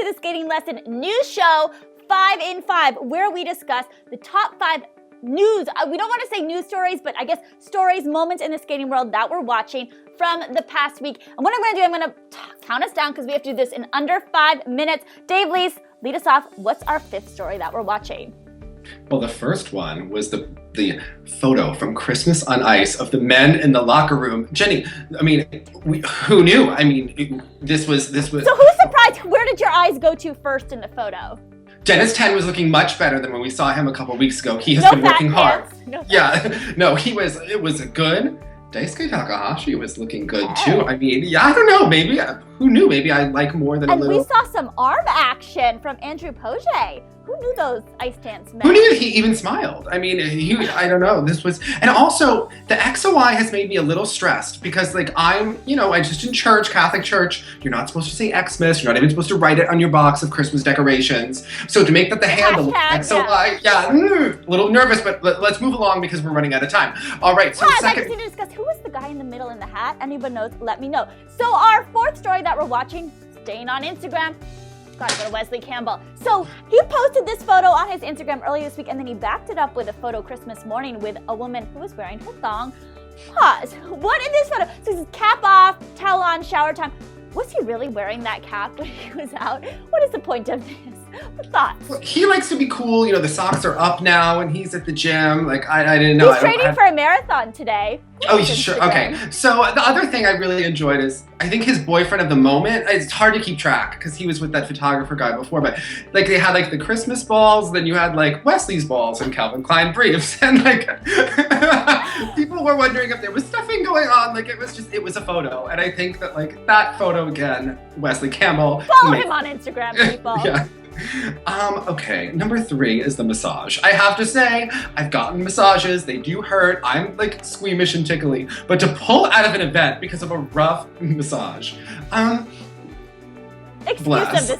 to the Skating Lesson News Show 5 in 5, where we discuss the top 5 news. We don't want to say news stories, but I guess stories, moments in the skating world that we're watching from the past week. And what I'm going to do, I'm going to count us down because we have to do this in under 5 minutes. Dave Lees, lead us off. What's our 5th story that we're watching? Well, the first one was the photo from Christmas on Ice of the men in the locker room. Jenny, I mean, who knew? I mean, this was. So who's surprised? Where did your eyes go to first in the photo? Dennis 10 was looking much better than when we saw him a couple weeks ago. He has been working hard. It was a good. Daisuke Takahashi was looking good too. I mean, yeah, I don't know, maybe, who knew? Maybe I like more than a little. And we saw some arm action from Andrew Poge. Who knew those ice dance men? Who knew he even smiled? I mean, I don't know, this was, and also, the XOI has made me a little stressed because, like, I just in church, Catholic church, you're not supposed to say Xmas, you're not even supposed to write it on your box of Christmas decorations. So to make that the handle, XOI, a little nervous, but let's move along because we're running out of time. All right, so I just need to discuss who was the guy in the middle in the hat. Anyone knows, let me know. So our 4th story that we're watching, staying on Instagram, gotta go to Wesley Campbell. So he posted this photo on his Instagram earlier this week, and then he backed it up with a photo Christmas morning with a woman who was wearing her thong. Pause. What in this photo? So this is cap off, towel on, shower time. Was he really wearing that cap when he was out? What is the point of this? What thoughts? Well, he likes to be cool. You know, the socks are up now and he's at the gym. Like, I didn't know. He's training for a marathon today. Oh, sure. Okay. So the other thing I really enjoyed is, I think his boyfriend of the moment, it's hard to keep track because he was with that photographer guy before, but like they had like the Christmas balls, then you had like Wesley's balls and Calvin Klein briefs. And like people were wondering if there was stuffing going on. Like it was a photo. And I think that like that photo again, Wesley Campbell. Follow him on Instagram, people. Yeah. Okay, number 3 is the massage. I have to say, I've gotten massages, they do hurt, I'm like squeamish and tickly, but to pull out of an event because of a rough massage, excuse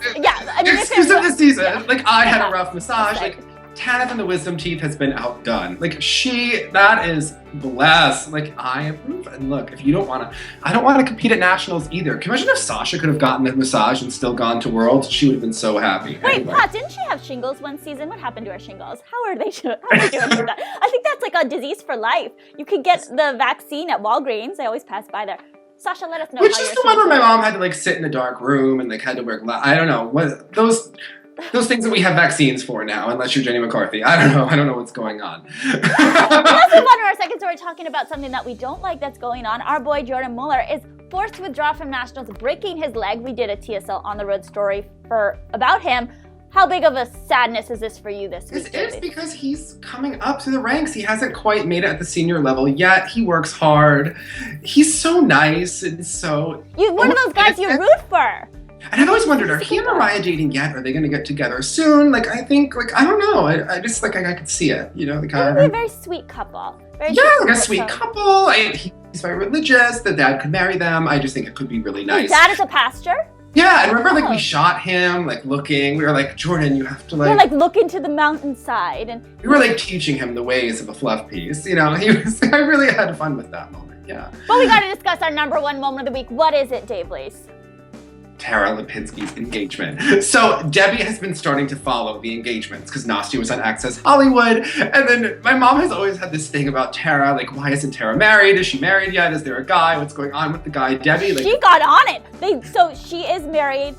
of the season. Yeah. Like I had a rough massage, like Tanith and the Wisdom Teeth has been outdone. Like that is blessed. Like I approve. And look, if you don't want to, I don't want to compete at nationals either. Can you imagine if Sasha could have gotten a massage and still gone to Worlds? She would have been so happy. Wait, Pat, didn't she have shingles one season? What happened to her shingles? How are they doing with that? I think that's like a disease for life. You could get the vaccine at Walgreens. I always pass by there. Sasha, let us know. Which is the one where my mom had to like sit in a dark room and like had to wear I don't know what those things that we have vaccines for now, unless you're Jenny McCarthy. I don't know what's going on. Let's move on to our second story, talking about something that we don't like that's going on. Our boy Jordan Muller is forced to withdraw from nationals, breaking his leg. We did a TSL on the road story about him. How big of a sadness is this for you this week? It is because he's coming up to the ranks. He hasn't quite made it at the senior level yet. He works hard. He's so nice and so... You're one of those guys you root for. And I've always wondered, are he and Mariah dating yet? Are they going to get together soon? Like, I think, like, I don't know. I just, like, I could see it, you know? They would be a very sweet couple. Like a sweet couple. He's very religious. The dad could marry them. I just think it could be really nice. His dad is a pastor? Yeah, and remember, like, we shot him, like, looking. We were like, Jordan, you have to, like... You're like, look into the mountainside. And we were, like, teaching him the ways of a fluff piece. You know, I really had fun with that moment, yeah. But we got to discuss our number 1 moment of the week. What is it, Dave Lees? Tara Lipinski's engagement. So Debbie has been starting to follow the engagements because Nastia was on Access Hollywood. And then my mom has always had this thing about Tara, like, why isn't Tara married? Is she married yet? Is there a guy? What's going on with the guy? Debbie, like, she got on it. So she is married.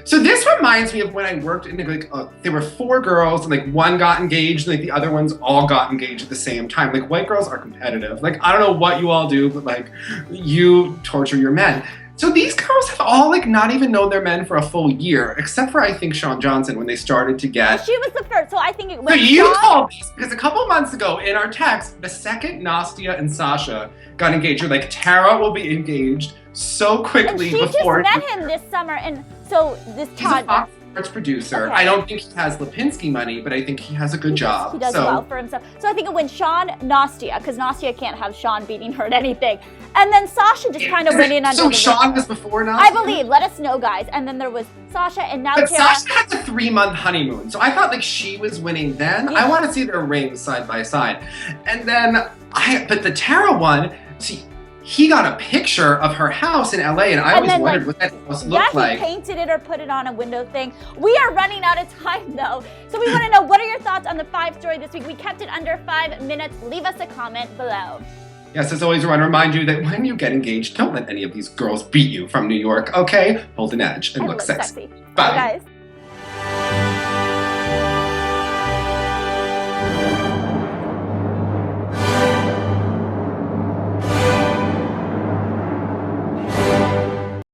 So this reminds me of when I worked in, like, there were 4 girls and like one got engaged and like the other ones all got engaged at the same time. Like white girls are competitive. Like, I don't know what you all do, but like you torture your men. So these girls have all like not even known their men for a full year, except for I think Sean Johnson when they started to get. Well, she was the first, so I think it was. So you called these because a couple months ago in our text, the second Nastia and Sasha got engaged, you're like, Tara will be engaged so quickly and she before. Just met him this summer, and so this Todd. Producer. Okay. I don't think he has Lipinski money, but I think he has a good job. He does well for himself. So I think it went Sean, Nastia, because Nastia can't have Sean beating her at anything. And then Sasha just kind of went in under So the Sean was before Nastia? I believe. Let us know, guys. And then there was Sasha, and now But Tara. Sasha had a 3-month honeymoon, so I thought like she was winning then. Yeah. I want to see their rings side by side. And then but the Tara one, see, he got a picture of her house in LA, and I always then, wondered what that house looked like. Yeah, he painted it or put it on a window thing. We are running out of time, though. So we want to know, what are your thoughts on the 5 story this week? We kept it under 5 minutes. Leave us a comment below. Yes, as always, I want to remind you that when you get engaged, don't let any of these girls beat you from New York, okay? Hold an edge and look sexy. Bye. Bye, guys.